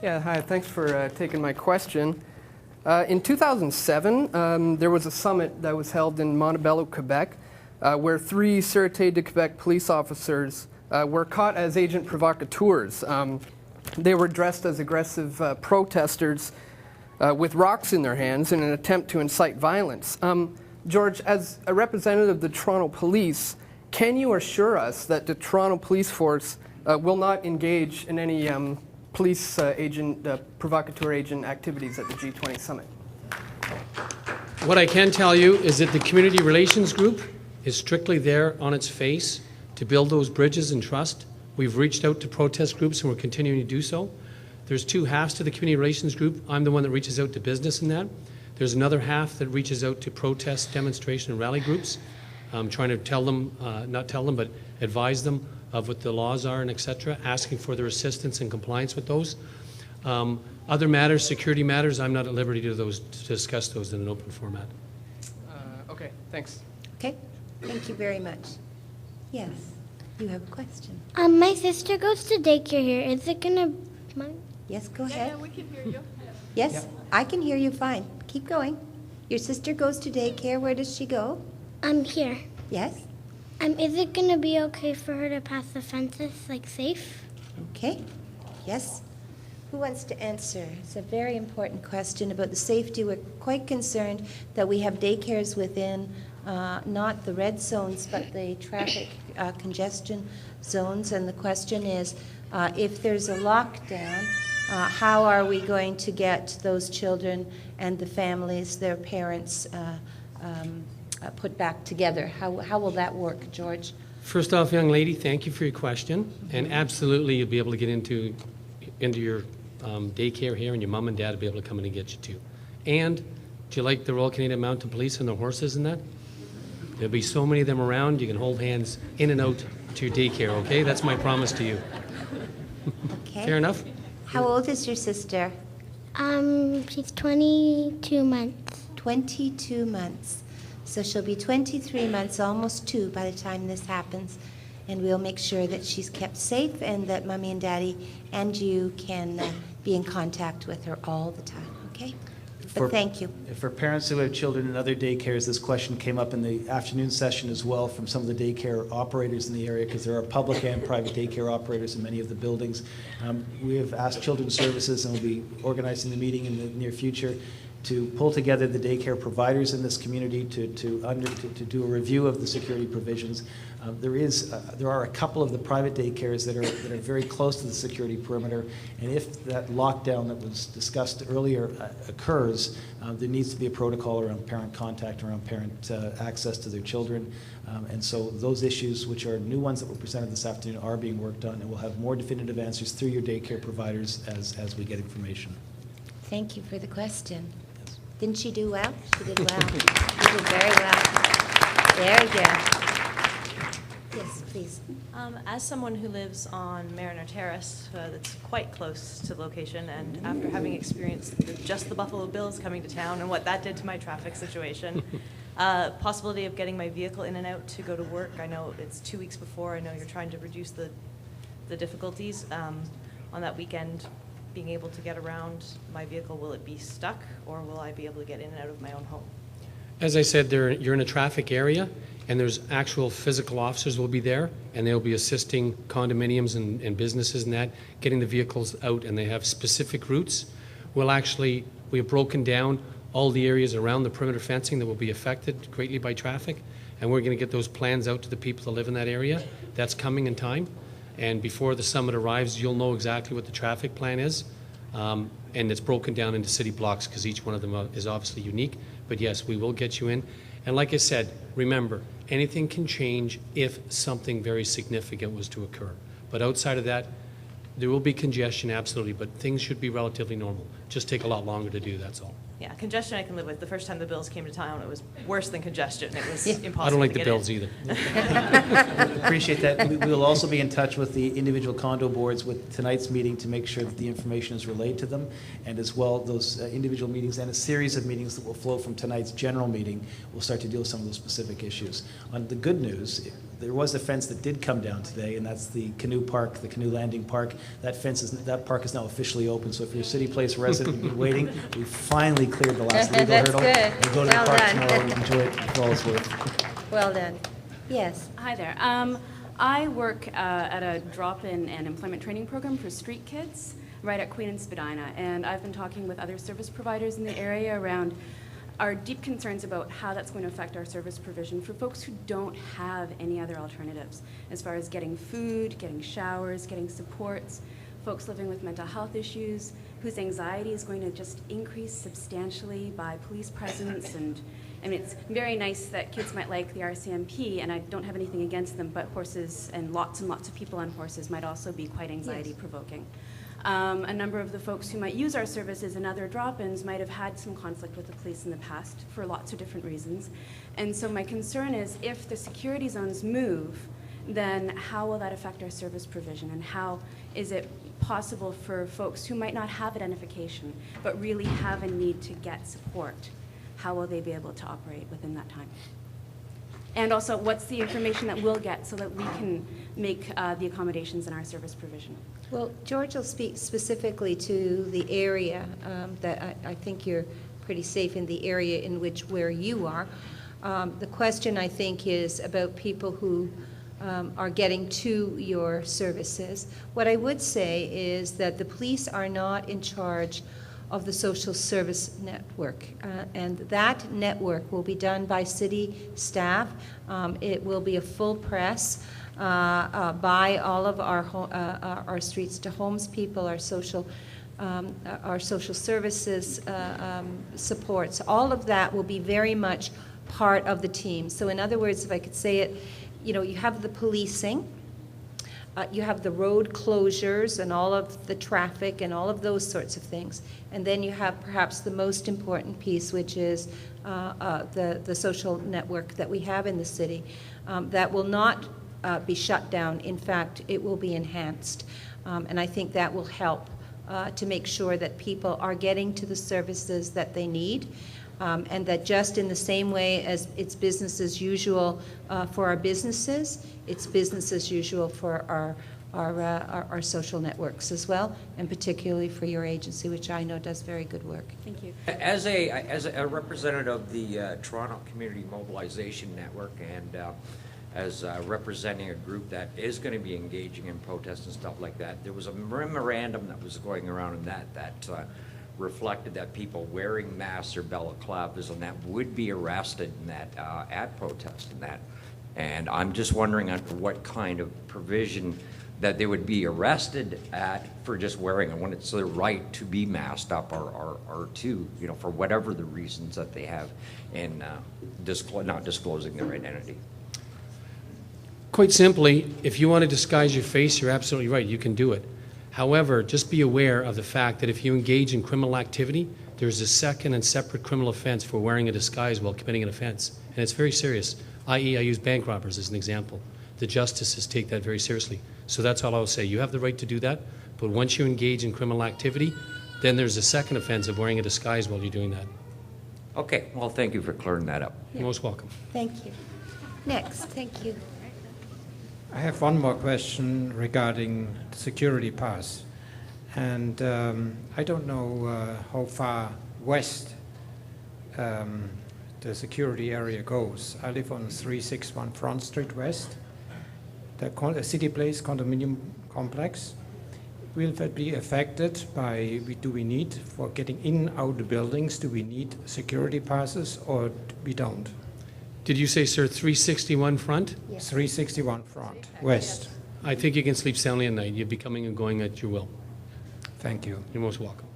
Yeah, hi. Thanks for taking my question. In 2007, there was a summit that was held in Montebello, Quebec, where 3 Sûreté de Quebec police officers were caught as agent provocateurs. They were dressed as aggressive protesters with rocks in their hands in an attempt to incite violence. George, as a representative of the Toronto Police, can you assure us that the Toronto Police Force will not engage in any police provocateur agent activities at the G20 summit? What I can tell you is that the Community Relations Group is strictly there on its face to build those bridges and trust. We've reached out to protest groups and we're continuing to do so. There's 2 halves to the Community Relations Group. I'm the one that reaches out to business in that. There's another half that reaches out to protest, demonstration, and rally groups. I'm trying to tell them, not tell them, but advise them of what the laws are and et cetera, asking for their assistance and compliance with those. Other matters, security matters, I'm not at liberty to discuss those in an open format. Okay, thanks. Okay, thank you very much. Yes, you have a question. My sister goes to daycare here. Is it gonna? Yes, go ahead. Yeah, we can hear you. Yes, I can hear you fine. Keep going. Your sister goes to daycare. Where does she go? I'm here. Yes. Is it gonna be okay for her to pass the fences, like safe? Okay. Yes. Who wants to answer? It's a very important question about the safety. We're quite concerned that we have daycares within not the red zones, but the traffic congestion zones. And the question is, if there's a lockdown, how are we going to get those children and the families, their parents, put back together? How will that work, George? First off, young lady, thank you for your question. And absolutely, you'll be able to get into your daycare here, and your mom and dad will be able to come in and get you too. And do you like the Royal Canadian Mounted Police and the horses and that? There'll be so many of them around, you can hold hands in and out to your daycare, okay? That's my promise to you. Okay. Fair enough? How old is your sister? She's 22 months. 22 months. So she'll be 23 months, almost 2 by the time this happens. And we'll make sure that she's kept safe and that Mommy and Daddy and you can be in contact with her all the time, okay? But thank you. For parents who have children in other daycares, this question came up in the afternoon session as well from some of the daycare operators in the area, because there are public and private daycare operators in many of the buildings. We have asked Children's Services, and we'll be organizing the meeting in the near future, to pull together the daycare providers in this community to do a review of the security provisions. There are a couple of the private daycares that are very close to the security perimeter, and if that lockdown that was discussed earlier occurs, there needs to be a protocol around parent contact, around parent access to their children. And so those issues, which are new ones that were presented this afternoon, are being worked on, and we'll have more definitive answers through your daycare providers as we get information. Thank you for the question. Didn't she do well? She did well. She did very well. Very good. Yes, please. As someone who lives on Mariner Terrace, that's quite close to the location, and after having experienced just the Buffalo Bills coming to town and what that did to my traffic situation, possibility of getting my vehicle in and out to go to work. I know it's 2 weeks before. I know you're trying to reduce the difficulties on that weekend. Being able to get around my vehicle, will it be stuck, or will I be able to get in and out of my own home? As I said, you're in a traffic area, and there's actual physical officers will be there, and they'll be assisting condominiums and businesses and that, getting the vehicles out, and they have specific routes. We have broken down all the areas around the perimeter fencing that will be affected greatly by traffic, and we're going to get those plans out to the people that live in that area. That's coming in time. And before the summit arrives, you'll know exactly what the traffic plan is. And it's broken down into city blocks because each one of them is obviously unique. But yes, we will get you in. And like I said, remember, anything can change if something very significant was to occur. But outside of that, there will be congestion, absolutely, but things should be relatively normal. just take a lot longer to do, that's all. Yeah, congestion I can live with. The first time the bills came to town, it was worse than congestion. It was impossible I don't like to the get in. bills either. Appreciate that. We will also be in touch with the individual condo boards with tonight's meeting to make sure that the information is relayed to them, and as well those individual meetings and a series of meetings that will flow from tonight's general meeting will start to deal with some of those specific issues. On the good news, there was a fence that did come down today, and that's the canoe park, the canoe landing park. That park is now officially open, so if you're a City Place resident and you've been waiting, we finally cleared the last legal That's hurdle. good. And go to Well the park done. tomorrow and enjoy it for all it's worth. Well done. Yes. Hi there. I work at a drop-in and employment training program for street kids right at Queen and Spadina, and I've been talking with other service providers in the area around our deep concerns about how that's going to affect our service provision for folks who don't have any other alternatives, as far as getting food, getting showers, getting supports, folks living with mental health issues, whose anxiety is going to just increase substantially by police presence. And I mean, it's very nice that kids might like the RCMP, and I don't have anything against them, but horses and lots of people on horses might also be quite anxiety-provoking. A number of the folks who might use our services and other drop-ins might have had some conflict with the police in the past for lots of different reasons. And so my concern is if the security zones move, then how will that affect our service provision, and how is it possible for folks who might not have identification but really have a need to get support, how will they be able to operate within that time? And also, what's the information that we'll get so that we can make the accommodations in our service provision? Well, George will speak specifically to the area that I think you're pretty safe in the area in where you are. The question, I think, is about people who are getting to your services. What I would say is that the police are not in charge of the social service network, and that network will be done by city staff. It will be a full press by all of our streets to homes people, our social services supports. All of that will be very much part of the team. So in other words, if I could say it, you know, you have the policing, you have the road closures and all of the traffic and all of those sorts of things. And then you have perhaps the most important piece, which is the social network that we have in the city. That will not be shut down. In fact, it will be enhanced. And I think that will help to make sure that people are getting to the services that they need. And that just in the same way as it's business as usual for our businesses, it's business as usual for our social networks as well, and particularly for your agency, which I know does very good work. Thank you. As a representative of the Toronto Community Mobilization Network, and as representing a group that is going to be engaging in protests and stuff like that, there was a memorandum that was going around in that reflected that people wearing masks or balaclavas and that would be arrested in that at protests and that. And I'm just wondering under what kind of provision that they would be arrested at for just wearing it when it's their right to be masked up or to, you know, for whatever the reasons that they have in not disclosing their identity. Quite simply, if you want to disguise your face, you're absolutely right, you can do it. However, just be aware of the fact that if you engage in criminal activity, there's a second and separate criminal offense for wearing a disguise while committing an offense. And it's very serious, i.e. I use bank robbers as an example. The justices take that very seriously. So that's all I'll say. You have the right to do that, but once you engage in criminal activity, then there's a second offense of wearing a disguise while you're doing that. Okay, well, thank you for clearing that up. You're most welcome. Thank you. Next, thank you. I have one more question regarding the security pass. And I don't know how far west the security area goes. I live on 361 Front Street West. The City Place condominium complex. Will that be affected by, do we need, for getting in out the buildings, do we need security passes or we don't? Did you say, sir, 361 front? Yes. 361 Front West. I think you can sleep soundly at night. You'll be coming and going at your will. Thank you. You're most welcome.